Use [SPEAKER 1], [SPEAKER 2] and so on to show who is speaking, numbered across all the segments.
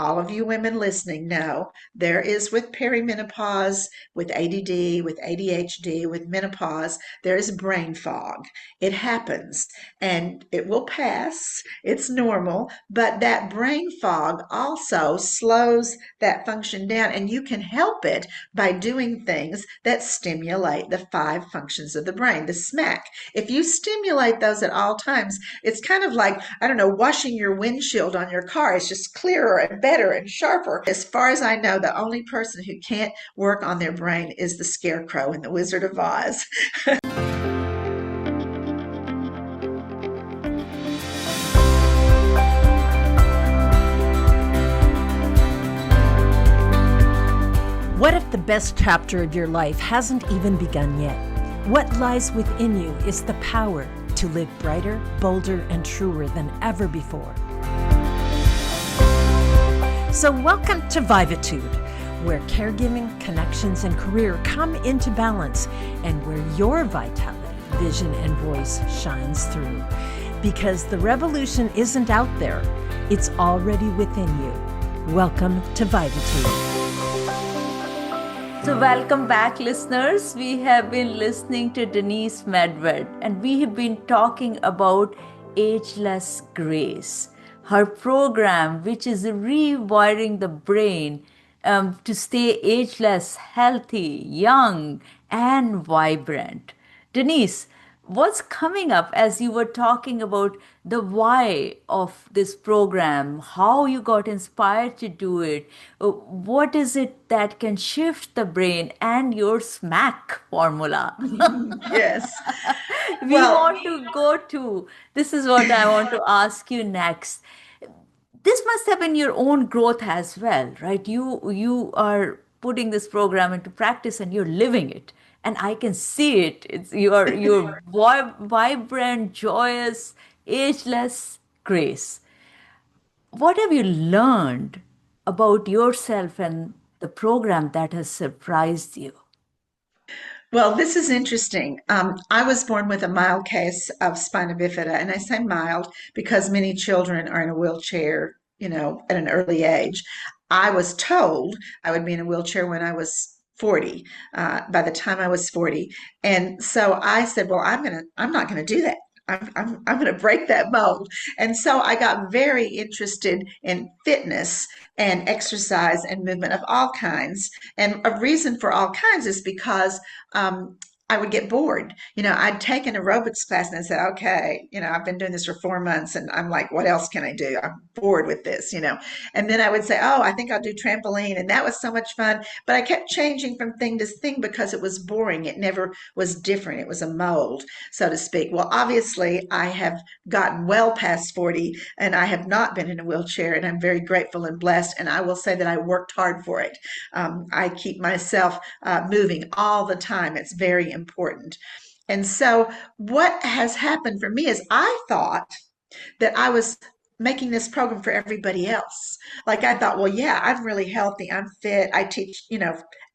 [SPEAKER 1] all of you women listening know there is with perimenopause, with ADD, with ADHD, with menopause, there is brain fog. It happens and it will pass. It's normal, but that brain fog also slows that function down, and you can help it by doing things that stimulate the five functions of the brain, the SMAC. If you stimulate those at all times, it's kind of like, I don't know, washing your windshield on your car. It's just clearer and better and sharper. As far as I know, the only person who can't work on their brain is the Scarecrow in The Wizard of Oz.
[SPEAKER 2] What if the best chapter of your life hasn't even begun yet? What lies within you is the power to live brighter, bolder, and truer than ever before. So welcome to Vivatude, where caregiving, connections, and career come into balance, and where your vitality, vision, and voice shines through. Because the revolution isn't out there, it's already within you. Welcome to Vivatude.
[SPEAKER 3] So welcome back, listeners. We have been listening to Denise Medved, and we have been talking about Ageless Grace, her program, which is rewiring the brain to stay ageless, healthy, young, and vibrant. Denise, what's coming up as you were talking about the why of this program, how you got inspired to do it? What is it that can shift the brain and your smack formula?
[SPEAKER 1] Yes.
[SPEAKER 3] We
[SPEAKER 1] Well,
[SPEAKER 3] want to go to, this is what I want to ask you next. This must have been your own growth as well, right? You are putting this program into practice and you're living it, and I can see it. It's your vibrant, joyous, ageless Grace. What have you learned about yourself and the program that has surprised you?
[SPEAKER 1] well, this is interesting. I was born with a mild case of spina bifida, and I say mild because many children are in a wheelchair, at an early age. I was told I would be in a wheelchair when I was 40, by the time I was 40. And so I said, well, I'm not gonna do that. I'm going to break that mold. And so I got very interested in fitness and exercise and movement of all kinds. And a reason for all kinds is because I would get bored. I'd take an aerobics class and I'd say, okay, I've been doing this for 4 months and I'm like, what else can I do? I'm bored with this. And then I would say, oh, I think I'll do trampoline. And that was so much fun. But I kept changing from thing to thing because it was boring. It never was different. It was a mold, so to speak. Well, obviously, I have gotten well past 40 and I have not been in a wheelchair. And I'm very grateful and blessed. And I will say that I worked hard for it. I keep myself moving all the time. It's very important. And so what has happened for me is I thought that I was making this program for everybody else. Like I thought, well, yeah, I'm really healthy. I'm fit. I teach,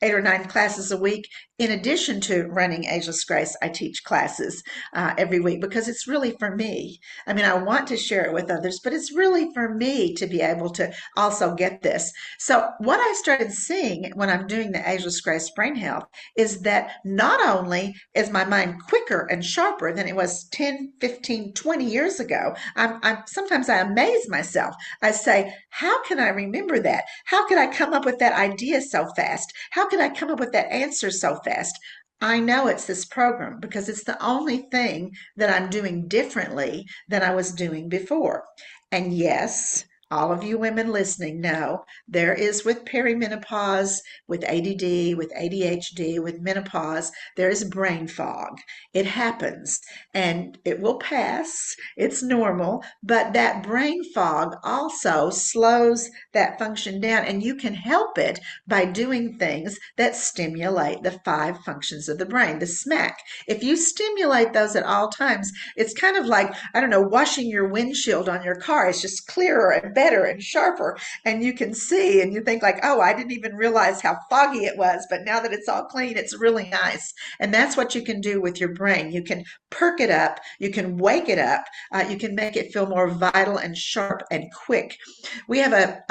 [SPEAKER 1] 8 or 9 classes a week. In addition to running Ageless Grace, I teach classes every week because it's really for me. I mean, I want to share it with others, but it's really for me to be able to also get this. So what I started seeing when I'm doing the Ageless Grace Brain Health is that not only is my mind quicker and sharper than it was 10, 15, 20 years ago, sometimes I amaze myself. I say, how can I remember that? How could I come up with that idea so fast? How could I come up with that answer so fast? I know it's this program because it's the only thing that I'm doing differently than I was doing before. And yes, all of you women listening know there is with perimenopause, with ADD, with ADHD, with menopause, there is brain fog. It happens and it will pass. It's normal, but that brain fog also slows that function down, and you can help it by doing things that stimulate the five functions of the brain, the SMAC. If you stimulate those at all times, it's kind of like, I don't know, washing your windshield on your car. It's just clearer and better and sharper. And you can see and you think like, oh, I didn't even realize how foggy it was. But now that it's all clean, it's really nice. And that's what you can do with your brain. You can perk it up. You can wake it up. You can make it feel more vital and sharp and quick. We have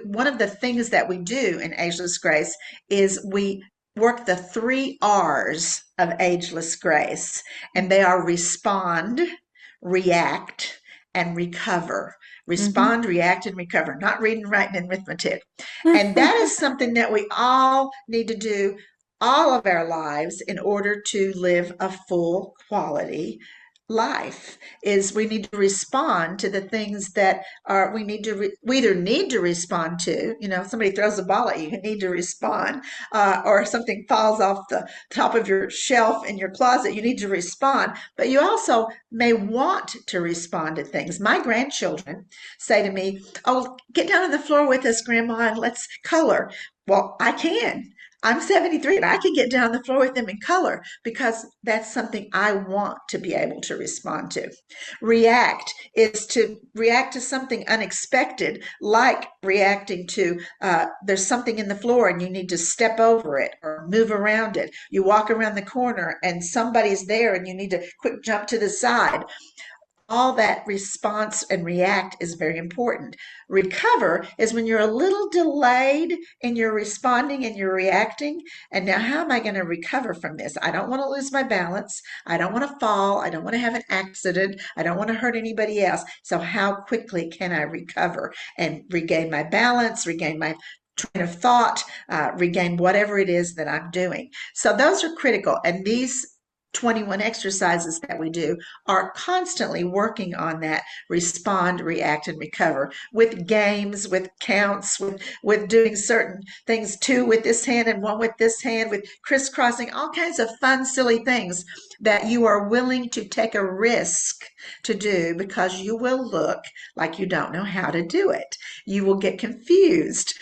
[SPEAKER 1] one of the things that we do in Ageless Grace is we work the 3 R's of Ageless Grace, and they are respond, react, and recover.
[SPEAKER 3] Mhm.
[SPEAKER 1] Respond, react, and recover. Not reading, writing, and arithmetic. And that is something that we all need to do all of our lives in order to live a full quality life. Is we need to respond to the things that are we either need to respond to, somebody throws a ball at you, you need to respond, or something falls off the top of your shelf in your closet, you need to respond. But you also may want to respond to things. My grandchildren say to me, oh, get down on the floor with us, Grandma, and let's color. Well, I can. I'm 73 and I can get down on the floor with them in color because that's something I want to be able to respond to. React is to react to something unexpected, like reacting to there's something in the floor and you need to step over it or move around it. You walk around the corner and somebody's there and you need to quick jump to the side. All that response and react is very important. Recover is when you're a little delayed in your responding and you're reacting. And now, how am I going to recover from this? I don't want to lose my balance. I don't want to fall. I don't want to have an accident. I don't want to hurt anybody else. So, how quickly can I recover and regain my balance, regain my train of thought, regain whatever it is that I'm doing? So, those are critical. And these 21 exercises that we do are constantly working on that respond, react, and recover with games, with counts, with doing certain things, 2 with this hand and 1 with this hand, with crisscrossing, all kinds of fun, silly things that you are willing to take a risk to do because you will look like you don't know how to do it. You will get confused.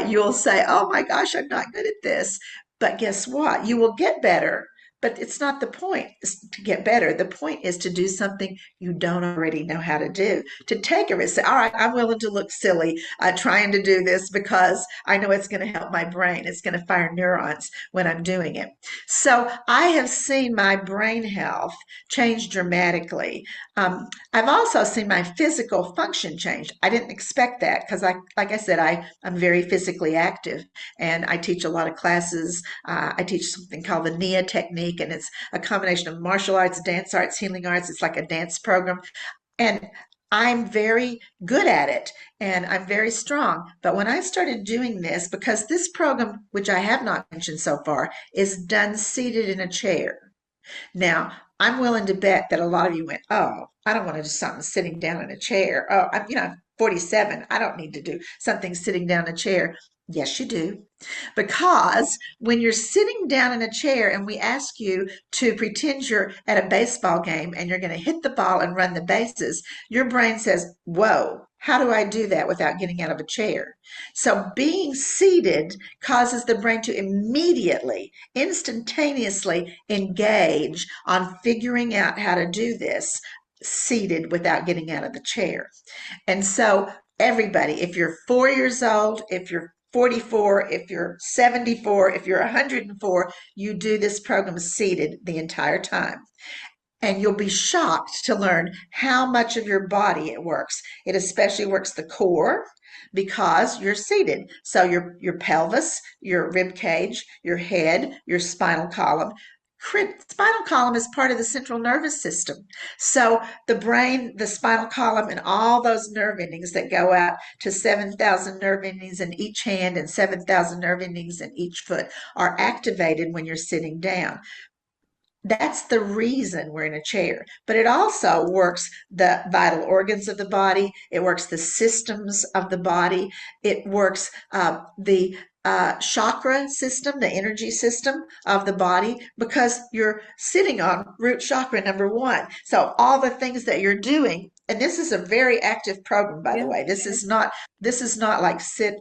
[SPEAKER 1] You'll say, oh my gosh, I'm not good at this. But guess what? You will get better, but it's not the point to get better. The point is to do something you don't already know how to do, to take a risk. Say, all right, I'm willing to look silly trying to do this because I know it's going to help my brain. It's going to fire neurons when I'm doing it. So I have seen my brain health change dramatically. I've also seen my physical function change. I didn't expect that because like I said, I'm very physically active and I teach a lot of classes. I teach something called the NIA technique, and it's a combination of martial arts, dance arts, healing arts. It's like a dance program. And I'm very good at it and I'm very strong. But when I started doing this, because this program, which I have not mentioned so far, is done seated in a chair. Now, I'm willing to bet that a lot of you went, oh, I don't want to do something sitting down in a chair. Oh, I'm 47. I don't need to do something sitting down in a chair. Yes, you do. Because when you're sitting down in a chair and we ask you to pretend you're at a baseball game and you're going to hit the ball and run the bases, your brain says, whoa, how do I do that without getting out of a chair? So being seated causes the brain to immediately, instantaneously engage on figuring out how to do this seated without getting out of the chair. And so everybody, if you're 4 years old, if you're 44, if you're 74, if you're 104, you do this program seated the entire time. And you'll be shocked to learn how much of your body it works. It especially works the core because you're seated. So your pelvis, your rib cage, your head, your spinal column. Spinal column is part of the central nervous system. So the brain, the spinal column, and all those nerve endings that go out to 7,000 nerve endings in each hand and 7,000 nerve endings in each foot are activated when you're sitting down. That's the reason we're in a chair. But it also works the vital organs of the body. It works the systems of the body. It works the chakra system, the energy system of the body, because you're sitting on root chakra number 1. So all the things that you're doing and this is a very active program, by the
[SPEAKER 3] Yeah.
[SPEAKER 1] way. This is not like sit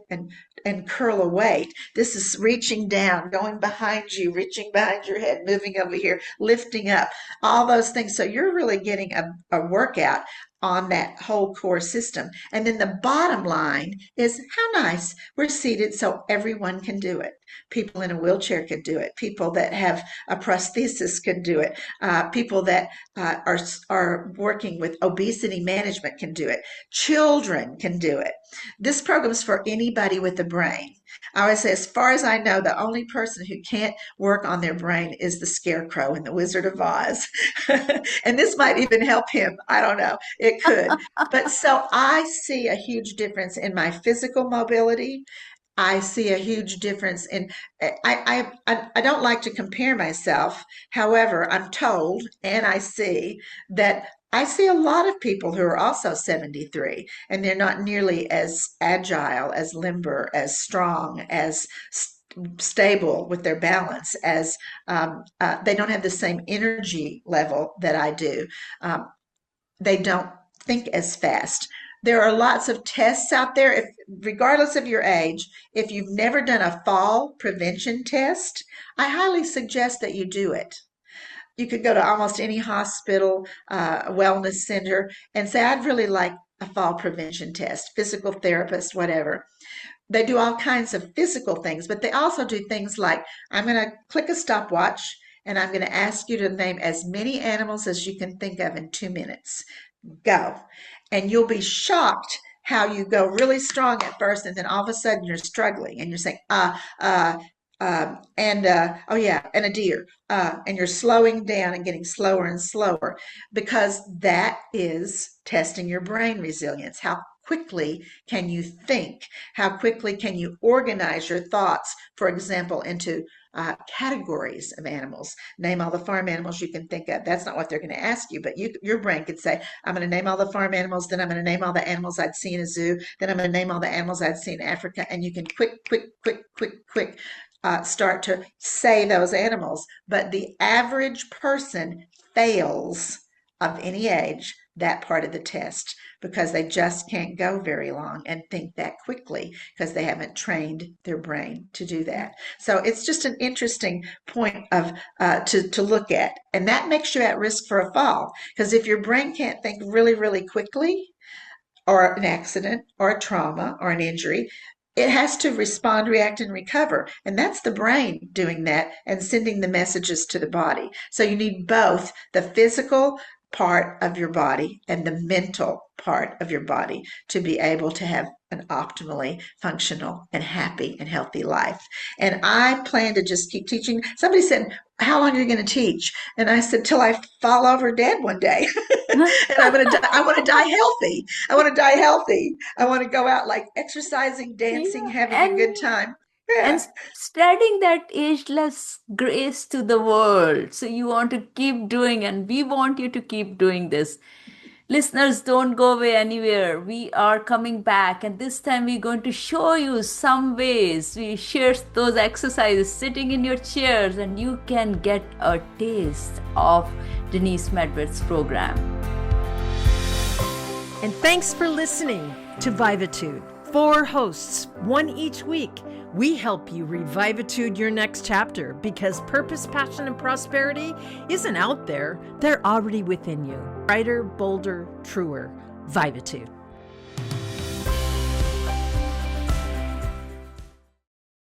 [SPEAKER 1] and curl a weight. This is reaching down, going behind you, reaching behind your head, moving over here, lifting up, all those things. So you're really getting a workout on that whole core system. And then the bottom line is how nice we're seated so everyone can do it. People in a wheelchair could do it. People that have a prosthesis could do it. People that are working with obesity management can do it. Children can do it. This program's for anybody with a brain. I always say, as far as I know, the only person who can't work on their brain is the Scarecrow in The Wizard of Oz. And this might even help him. I don't know. It could. But so I see a huge difference in my physical mobility. I see a huge difference in I don't like to compare myself. However, I'm told and I see that I see a lot of people who are also 73 and they're not nearly as agile, as limber, as strong, as stable with their balance as they don't have the same energy level that I do. Um, they don't think as fast. There are lots of tests out there. If, regardless of your age, if you've never done a fall prevention test, I highly suggest that you do it. You could go to almost any hospital, wellness center, and say, I'd really like a fall prevention test, physical therapist, whatever. They do all kinds of physical things, but they also do things like, I'm going to click a stopwatch and I'm going to ask you to name as many animals as you can think of in 2 minutes. Go. And you'll be shocked how you go really strong at first, and then all of a sudden you're struggling and you're saying, oh yeah, and a deer. And you're slowing down and getting slower and slower because that is testing your brain resilience. How quickly can you think? How quickly can you organize your thoughts, for example, into categories of animals? Name all the farm animals you can think of. That's not what they're going to ask you, but your brain could say, I'm going to name all the farm animals, then I'm going to name all the animals I'd see in a zoo, then I'm going to name all the animals I'd see in Africa, and you can quick start to say those animals. But the average person fails of any age that part of the test because they just can't go very long and think that quickly because they haven't trained their brain to do that. So it's just an interesting point of to look at, and that makes you at risk for a fall because if your brain can't think really quickly, or an accident or a trauma or an injury, it has to respond, react, and recover. And that's the brain doing that and sending the messages to the body. So you need both the physical part of your body and the mental part of your body to be able to have an optimally functional and happy and healthy life. And I plan to just keep teaching. Somebody said, how long are you going to teach? And I said, till I fall over dead one day. And I want to die healthy. I want to die healthy. I want to go out like exercising, dancing,
[SPEAKER 3] Yeah.
[SPEAKER 1] having a good time.
[SPEAKER 3] And
[SPEAKER 1] Yeah.
[SPEAKER 3] spreading that ageless grace to the world. So you want to keep doing, and we want you to keep doing this. Listeners, don't go away anywhere. We are coming back, and this time we're going to show you some ways. We share those exercises sitting in your chairs, and you can get a taste of Denise Medved's program.
[SPEAKER 2] And thanks for listening to Vivatude. 4 hosts, 1 each week. We help you revivitude your next chapter because purpose, passion, and prosperity isn't out there. They're already within you. Brighter, bolder, truer. Vivatude.